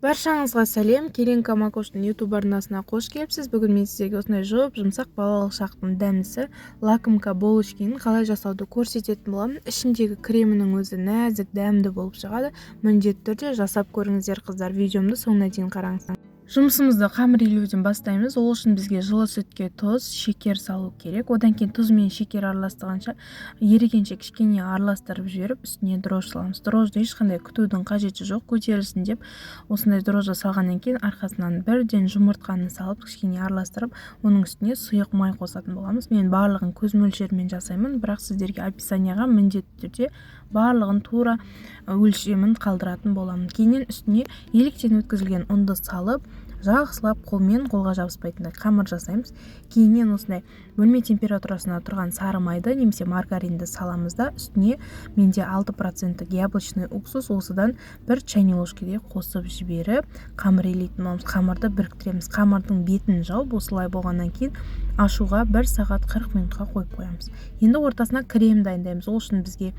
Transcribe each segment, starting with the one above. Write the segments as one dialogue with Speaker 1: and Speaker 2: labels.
Speaker 1: Баршаңызға сәлем, Келинка Макоштың YouTube арнасына қош келіпсіз. Бүгін мен сіздерге осындай жұмсақ балалық шақтың дәмдісі лакомка булочканың қалай жасауды көрсететін боламын. Ішіндегі кремінің өзі нәзік, дәмді болып шығады. Міндетті түрде жасап көріңіздер қыздар. Видеомды соңына дейін қараңыздар. Жұмысымызды қамыр илеуден бастаймыз. Ол үшін бізге жылы сүтке тұз, шекер салу керек. Одан кейін тұз мен шекер араластығанша ерігенше кішкене араластырып жіберіп, үстіне дрожж саламыз. Дрожжды ешқандай күтудің қажеті жоқ, көтерілсін деп. Осындай дрожжды салғаннан кейін арқасынан бірден жұмыртқаны салып, кішкене араластырып, оның үстіне сұйық май қосатын боламыз. Мен барлығын көз мөлшерімен жасаймын, бірақ сіздерге описанияға міндетті түрде барлығын тура өлшемін қалдыратын боламын. Кейіннен үстіне електен өткізілген ұнды салып, жақсылап қолға жабыспайтындай қамыр жасаймыз. Кейіннен осындай бөлме температурасына тұрған сары майды немесе маргаринді саламыз да, үстіне менде 6% яблочный уксус, осыдан бір чайный ложкадай қосып жіберіп, қамыр илейтін боламыз. Қамырды біріктіреміз. Қамырдың бетін жауып, осылай болғаннан кейін ашуға 1 сағат 40 минутқа қойып қоямыз. Енді ортасына крем дайындаймыз. Ол үшін бізге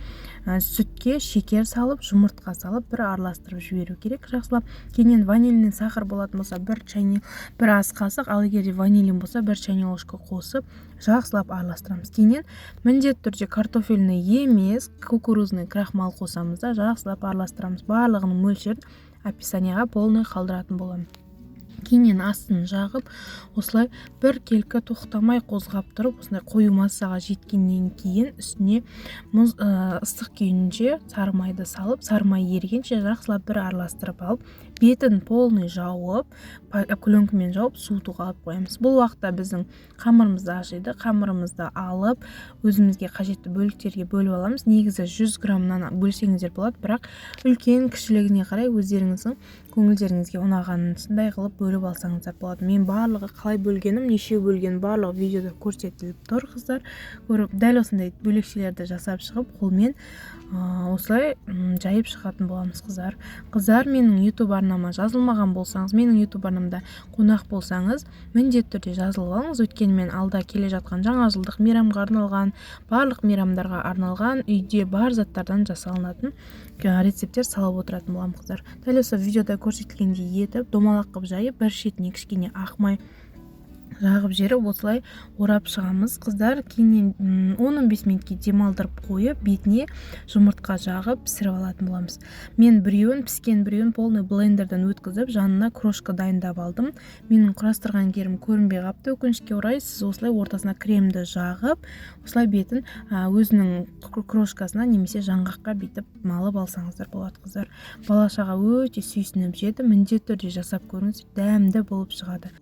Speaker 1: сүтке шекер салып, жұмыртқа салып, бір араластырып жіберу керек жақсылап. Кейіннен ванильный сахар болатын болса, бір ас қасық, ал егер ванилин болса, 1 чайный ложка қосып, жақсылап араластырамыз. Кейіннен міндетті түрде картофельный емес, кукурузный крахмал қосамыз да, жақсылап араластырамыз. Барлығының мөлшерін описанияға полный қалдыратын боламын. Кейіннен астын жағып, осылай бір келкі тоқтамай қозғап тұрып, осылай қою массаға жеткеннен кейін үстіне ыстық күйінше сары майды салып, сары май ерігенше жақсылап бір араластырып алып, бетін полный жауып, пленкамен жауып, суытуға алып қоямыз. Бұл уақытта біздің қамырымызды ашиды. Қамырымызды алып, өзімізге қажетті бөліктерге бөліп аламыз. Негізі 100 граммнан бөлсеңіздер болады, бірақ үлкен кішілігіне қарай өздеріңіздің көңілдеріңізге ұнағанынсындай қылып бөліп алсаңыздар болады. Мен барлығы қалай бөлгенім, неше бөлген барлығы видеода көрсетіліп тұр қыздар. Көріп, дәл осындай бөлекшелерді жасап шығып, қолмен осылай жайып шығатын боламыз қыздар. Қыздар, менің YouTube арнама жазылмаған болсаңыз, менің YouTube арнамда қонақ болсаңыз, міндетті түрде жазылып алыңыз. Өйткені мен алда келе жатқан жаңа жылдық мейрамға арналған, барлық мейрамдарға арналған үйде бар заттардан жасалынатын рецепттер салып отыратын боламын қыздар. Дәл осы видеода көрсетілгендей етіп, домалақ қылып жайып, бір шетіне кішкене ақ май жағып жеріп, осылай орап шығамыз қыздар. Кейіннен 15 минутке демалдырып қойып, бетіне жұмыртқа жағып пісіріп алатын боламыз. Мен піскен біреуін полный блендерден өткізіп, жанына крошка дайындап алдым. Менің құрастырған керім көрінбей қапты, өкінішке орай. Сіз осылай ортасына кремді жағып, осылай бетін өзінің крошкасына немесе жаңғаққа бүйтіп малып алсаңыздар болады қыздар. Бала-шаға өте сүйсініп жеді. Міндетті түрде жасап көріңіз, дәмді болып шығады.